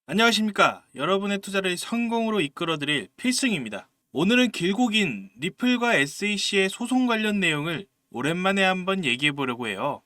안녕하십니까. 여러분의 투자를 성공으로 이끌어드릴 필승입니다. 오늘은 길고 긴 리플과 SEC의 소송 관련 내용을 오랜만에 한번 얘기해 보려고 해요.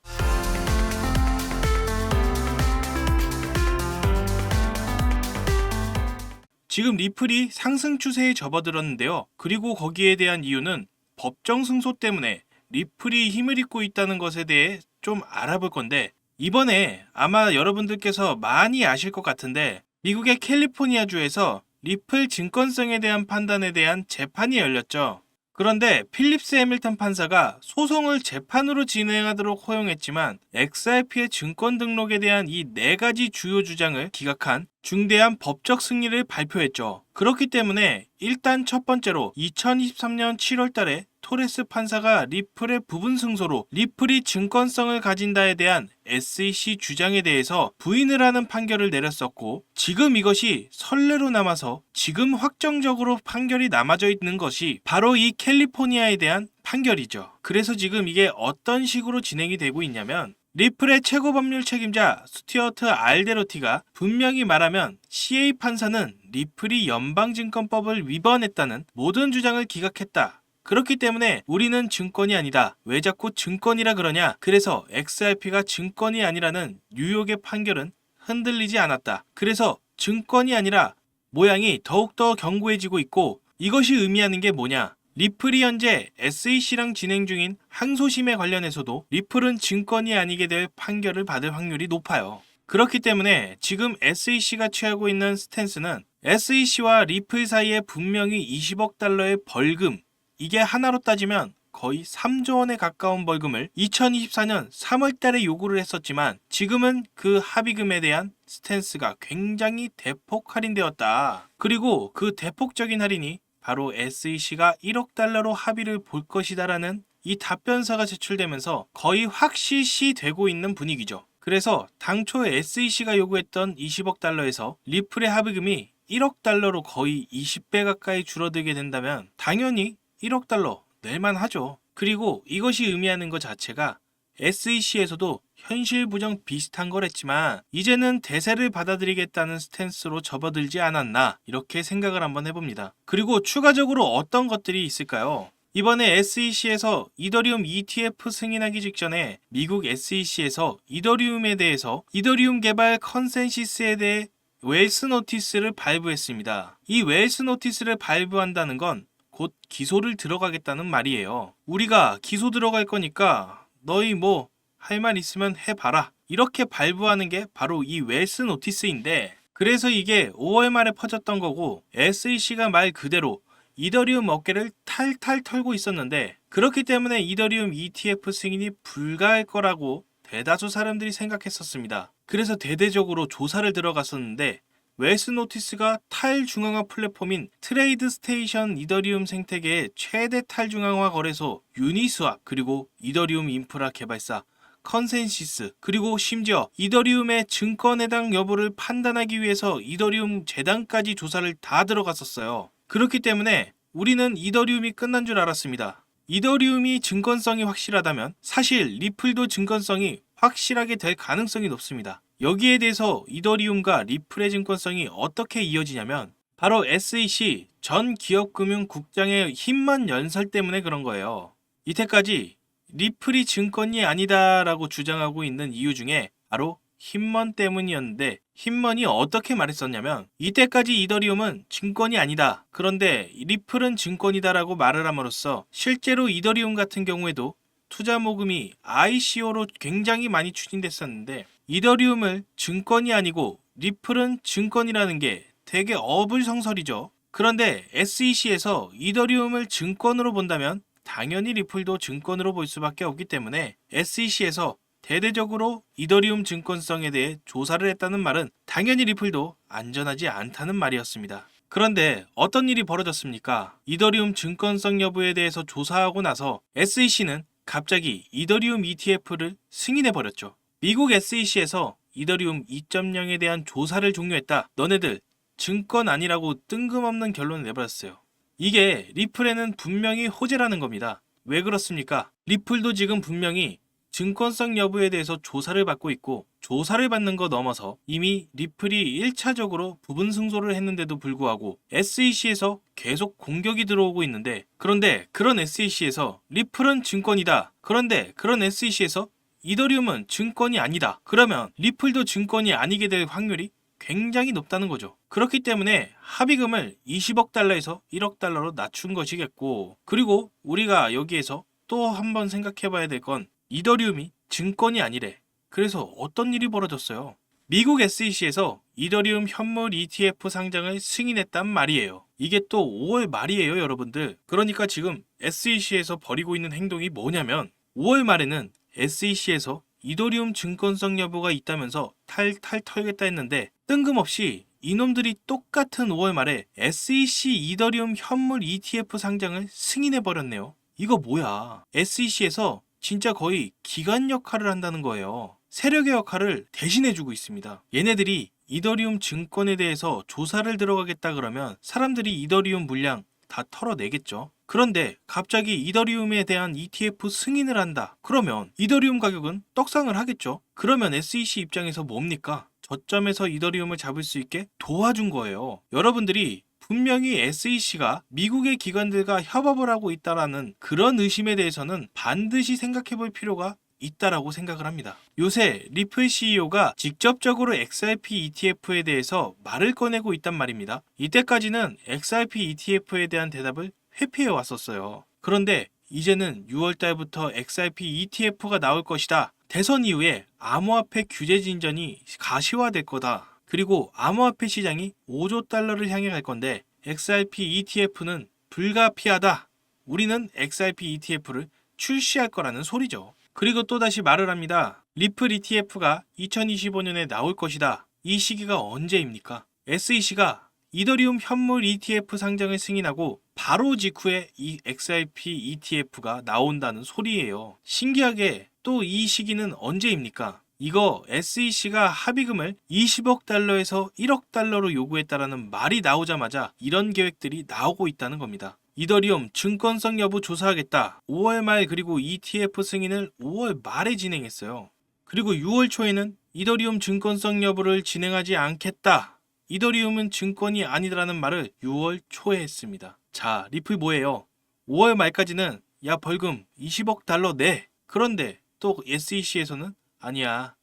지금 리플이 상승 추세에 접어들었는데요. 그리고 거기에 대한 이유는 법정 승소 때문에 리플이 힘을 잃고 있다는 것에 대해 좀 알아볼 건데, 이번에 아마 여러분들께서 많이 아실 것 같은데 미국의 캘리포니아주에서 리플 증권성에 대한 판단에 대한 재판이 열렸죠. 그런데 필립스 해밀턴 판사가 소송을 재판으로 진행하도록 허용했지만 XRP의 증권 등록에 대한 이 네 가지 주요 주장을 기각한 중대한 법적 승리를 발표했죠. 그렇기 때문에 일단 첫 번째로 2023년 7월 달에 토레스 판사가 리플의 부분 승소로 리플이 증권성을 가진다에 대한 SEC 주장에 대해서 부인을 하는 판결을 내렸었고, 지금 이것이 선례로 남아서 지금 확정적으로 판결이 남아져 있는 것이 바로 이 캘리포니아에 대한 판결이죠. 그래서 지금 이게 어떤 식으로 진행이 되고 있냐면, 리플의 최고 법률 책임자 스튜어트 알데로티가 분명히 말하면 CA 판사는 리플이 연방증권법을 위반했다는 모든 주장을 기각했다. 그렇기 때문에 우리는 증권이 아니다. 왜 자꾸 증권이라 그러냐? 그래서 XRP가 증권이 아니라는 뉴욕의 판결은 흔들리지 않았다. 그래서 증권이 아니라 모양이 더욱더 견고해지고 있고, 이것이 의미하는 게 뭐냐? 리플이 현재 SEC랑 진행 중인 항소심에 관련해서도 리플은 증권이 아니게 될 판결을 받을 확률이 높아요. 그렇기 때문에 지금 SEC가 취하고 있는 스탠스는 SEC와 리플 사이에 분명히 20억 달러의 벌금, 이게 하나로 따지면 거의 3조 원에 가까운 벌금을 2024년 3월 달에 요구를 했었지만 지금은 그 합의금에 대한 스탠스가 굉장히 대폭 할인되었다. 그리고 그 대폭적인 할인이 바로 SEC가 1억 달러로 합의를 볼 것이다라는 이 답변서가 제출되면서 거의 확실시 되고 있는 분위기죠. 그래서 당초 SEC가 요구했던 20억 달러에서 리플의 합의금이 1억 달러로 거의 20배 가까이 줄어들게 된다면 당연히 1억 달러 낼만 하죠. 그리고 이것이 의미하는 것 자체가 SEC에서도 현실 부정 비슷한 거랬지만 이제는 대세를 받아들이겠다는 스탠스로 접어들지 않았나, 이렇게 생각을 한번 해봅니다. 그리고 추가적으로 어떤 것들이 있을까요? 이번에 SEC에서 이더리움 ETF 승인하기 직전에 미국 SEC에서 이더리움에 대해서 이더리움 개발 컨센시스에 대해 웰스 노티스를 발부했습니다. 이 웰스 노티스를 발부한다는 건 곧 기소를 들어가겠다는 말이에요. 우리가 기소 들어갈 거니까 너희 뭐 할 말 있으면 해봐라, 이렇게 발부하는 게 바로 이 웰스 노티스인데, 그래서 이게 5월 말에 퍼졌던 거고 SEC가 말 그대로 이더리움 어깨를 탈탈 털고 있었는데, 그렇기 때문에 이더리움 ETF 승인이 불가할 거라고 대다수 사람들이 생각했었습니다. 그래서 대대적으로 조사를 들어갔었는데 웰스 노티스가 탈중앙화 플랫폼인 트레이드 스테이션 이더리움 생태계의 최대 탈중앙화 거래소 유니스왑, 그리고 이더리움 인프라 개발사 컨센시스, 그리고 심지어 이더리움의 증권 해당 여부를 판단하기 위해서 이더리움 재단까지 조사를 다 들어갔었어요. 그렇기 때문에 우리는 이더리움이 끝난 줄 알았습니다. 이더리움이 증권성이 확실하다면 사실 리플도 증권성이 확실하게 될 가능성이 높습니다. 여기에 대해서 이더리움과 리플의 증권성이 어떻게 이어지냐면 바로 SEC 전 기업금융국장의 힘만 연설 때문에 그런 거예요. 이때까지 리플이 증권이 아니다라고 주장하고 있는 이유 중에 바로 힘먼 때문이었는데, 힘먼이 어떻게 말했었냐면 이때까지 이더리움은 증권이 아니다, 그런데 리플은 증권이다라고 말을 함으로써 실제로 이더리움 같은 경우에도 투자 모금이 ICO로 굉장히 많이 추진됐었는데, 이더리움을 증권이 아니고 리플은 증권이라는 게 되게 어불성설이죠. 그런데 SEC에서 이더리움을 증권으로 본다면 당연히 리플도 증권으로 볼 수밖에 없기 때문에 SEC에서 대대적으로 이더리움 증권성에 대해 조사를 했다는 말은 당연히 리플도 안전하지 않다는 말이었습니다. 그런데 어떤 일이 벌어졌습니까? 이더리움 증권성 여부에 대해서 조사하고 나서 SEC는 갑자기 이더리움 ETF를 승인해버렸죠. 미국 SEC에서 이더리움 2.0에 대한 조사를 종료했다. 너네들 증권 아니라고 뜬금없는 결론을 내버렸어요. 이게 리플에는 분명히 호재라는 겁니다. 왜 그렇습니까? 리플도 지금 분명히 증권성 여부에 대해서 조사를 받고 있고, 조사를 받는 거 넘어서 이미 리플이 1차적으로 부분 승소를 했는데도 불구하고 SEC에서 계속 공격이 들어오고 있는데, 그런데 그런 SEC에서 리플은 증권이다. 그런데 그런 SEC에서 이더리움은 증권이 아니다. 그러면 리플도 증권이 아니게 될 확률이 굉장히 높다는 거죠. 그렇기 때문에 합의금을 20억 달러에서 1억 달러로 낮춘 것이겠고, 그리고 우리가 여기에서 또 한번 생각해 봐야 될 건 이더리움이 증권이 아니래. 그래서 어떤 일이 벌어졌어요? 미국 SEC에서 이더리움 현물 ETF 상장을 승인했단 말이에요. 이게 또 5월 말이에요, 여러분들. 그러니까 지금 SEC에서 벌이고 있는 행동이 뭐냐면 5월 말에는 SEC에서 이더리움 증권성 여부가 있다면서 탈탈 털겠다 했는데 뜬금없이 이놈들이 똑같은 5월 말에 SEC 이더리움 현물 ETF 상장을 승인해버렸네요. 이거 뭐야? SEC에서 진짜 거의 기관 역할을 한다는 거예요. 세력의 역할을 대신해주고 있습니다. 얘네들이 이더리움 증권에 대해서 조사를 들어가겠다 그러면 사람들이 이더리움 물량 다 털어내겠죠. 그런데 갑자기 이더리움에 대한 ETF 승인을 한다. 그러면 이더리움 가격은 떡상을 하겠죠. 그러면 SEC 입장에서 뭡니까? 저점에서 이더리움을 잡을 수 있게 도와준 거예요. 여러분들이 분명히 SEC가 미국의 기관들과 협업을 하고 있다라는 그런 의심에 대해서는 반드시 생각해 볼 필요가 있다라고 생각을 합니다. 요새 리플 CEO가 직접적으로 XRP ETF에 대해서 말을 꺼내고 있단 말입니다. 이때까지는 XRP ETF에 대한 대답을 회피해 왔었어요. 그런데 이제는 6월 달부터 XRP ETF가 나올 것이다. 대선 이후에 암호화폐 규제 진전이 가시화될 거다. 그리고 암호화폐 시장이 5조 달러를 향해 갈 건데 XRP ETF는 불가피하다. 우리는 XRP ETF를 출시할 거라는 소리죠. 그리고 또다시 말을 합니다. 리플 ETF가 2025년에 나올 것이다. 이 시기가 언제입니까? SEC가 이더리움 현물 ETF 상장을 승인하고 바로 직후에 이 XRP ETF가 나온다는 소리예요. 신기하게 또 이 시기는 언제입니까? 이거 SEC가 합의금을 20억 달러에서 1억 달러로 요구했다라는 말이 나오자마자 이런 계획들이 나오고 있다는 겁니다. 이더리움 증권성 여부 조사하겠다. 5월 말 그리고 ETF 승인을 5월 말에 진행했어요. 그리고 6월 초에는 이더리움 증권성 여부를 진행하지 않겠다. 이더리움은 증권이 아니라는 말을 6월 초에 했습니다. 자, 리플 뭐예요? 5월 말까지는 야 벌금 20억 달러 내. 그런데 또 SEC에서는 아니야.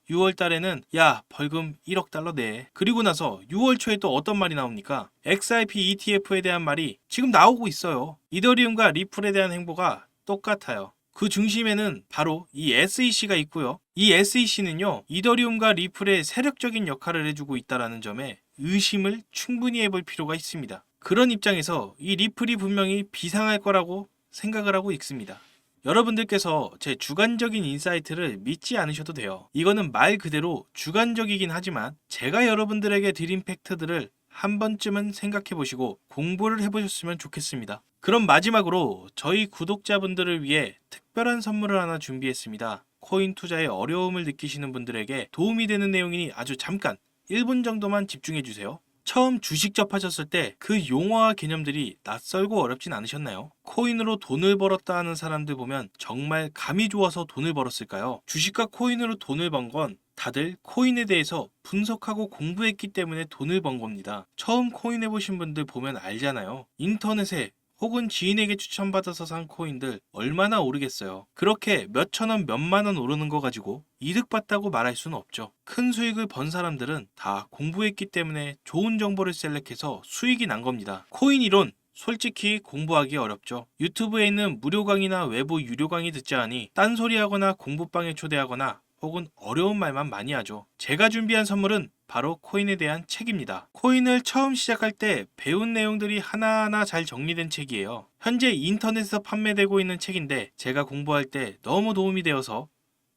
6월 달에는 야 벌금 1억 달러 내. 그리고 나서 6월 초에 또 어떤 말이 나옵니까? XRP ETF에 대한 말이 지금 나오고 있어요. 이더리움과 리플에 대한 행보가 똑같아요. 그 중심에는 바로 이 SEC가 있고요. 이 SEC는요. 이더리움과 리플의 세력적인 역할을 해주고 있다는 점에 의심을 충분히 해볼 필요가 있습니다. 그런 입장에서 이 리플이 분명히 비상할 거라고 생각을 하고 있습니다. 여러분들께서 제 주관적인 인사이트를 믿지 않으셔도 돼요. 이거는 말 그대로 주관적이긴 하지만 제가 여러분들에게 드린 팩트들을 한 번쯤은 생각해 보시고 공부를 해보셨으면 좋겠습니다. 그럼 마지막으로 저희 구독자분들을 위해 특별한 선물을 하나 준비했습니다. 코인 투자에 어려움을 느끼시는 분들에게 도움이 되는 내용이니 아주 잠깐 1분 정도만 집중해 주세요. 처음 주식 접하셨을 때 그 용어와 개념들이 낯설고 어렵진 않으셨나요? 코인으로 돈을 벌었다 하는 사람들 보면 정말 감이 좋아서 돈을 벌었을까요? 주식과 코인으로 돈을 번 건 다들 코인에 대해서 분석하고 공부했기 때문에 돈을 번 겁니다. 처음 코인 해보신 분들 보면 알잖아요. 인터넷에 혹은 지인에게 추천받아서 산 코인들 얼마나 오르겠어요. 그렇게 몇천 원, 몇만 원 오르는 거 가지고 이득 봤다고 말할 수는 없죠. 큰 수익을 번 사람들은 다 공부했기 때문에 좋은 정보를 셀렉해서 수익이 난 겁니다. 코인 이론 솔직히 공부하기 어렵죠. 유튜브에 있는 무료 강의나 외부 유료 강의 듣자 하니 딴소리하거나 공부방에 초대하거나 혹은 어려운 말만 많이 하죠. 제가 준비한 선물은 바로 코인에 대한 책입니다. 코인을 처음 시작할 때 배운 내용들이 하나하나 잘 정리된 책이에요. 현재 인터넷에서 판매되고 있는 책인데 제가 공부할 때 너무 도움이 되어서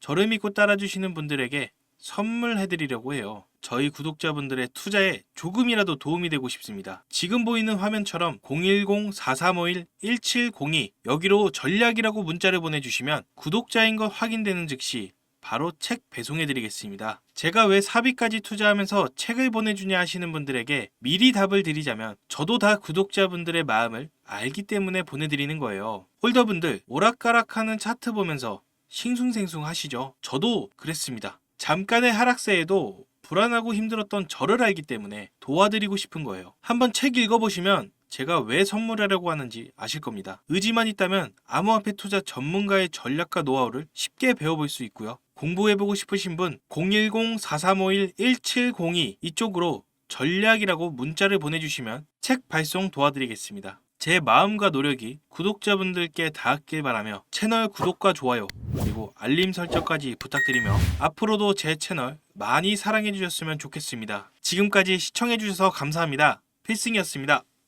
저를 믿고 따라주시는 분들에게 선물해드리려고 해요. 저희 구독자분들의 투자에 조금이라도 도움이 되고 싶습니다. 지금 보이는 화면처럼 010-4351-1702 여기로 전략이라고 문자를 보내주시면 구독자인 것 확인되는 즉시 바로 책 배송해드리겠습니다. 제가 왜 사비까지 투자하면서 책을 보내주냐 하시는 분들에게 미리 답을 드리자면 저도 다 구독자분들의 마음을 알기 때문에 보내드리는 거예요. 홀더분들 오락가락하는 차트 보면서 싱숭생숭하시죠? 저도 그랬습니다. 잠깐의 하락세에도 불안하고 힘들었던 저를 알기 때문에 도와드리고 싶은 거예요. 한번 책 읽어보시면 제가 왜 선물하려고 하는지 아실 겁니다. 의지만 있다면 암호화폐 투자 전문가의 전략과 노하우를 쉽게 배워볼 수 있고요. 공부해보고 싶으신 분 010-4351-1702 이쪽으로 전략이라고 문자를 보내주시면 책 발송 도와드리겠습니다. 제 마음과 노력이 구독자분들께 닿았길 바라며 채널 구독과 좋아요 그리고 알림 설정까지 부탁드리며 앞으로도 제 채널 많이 사랑해주셨으면 좋겠습니다. 지금까지 시청해주셔서 감사합니다. 필승이었습니다.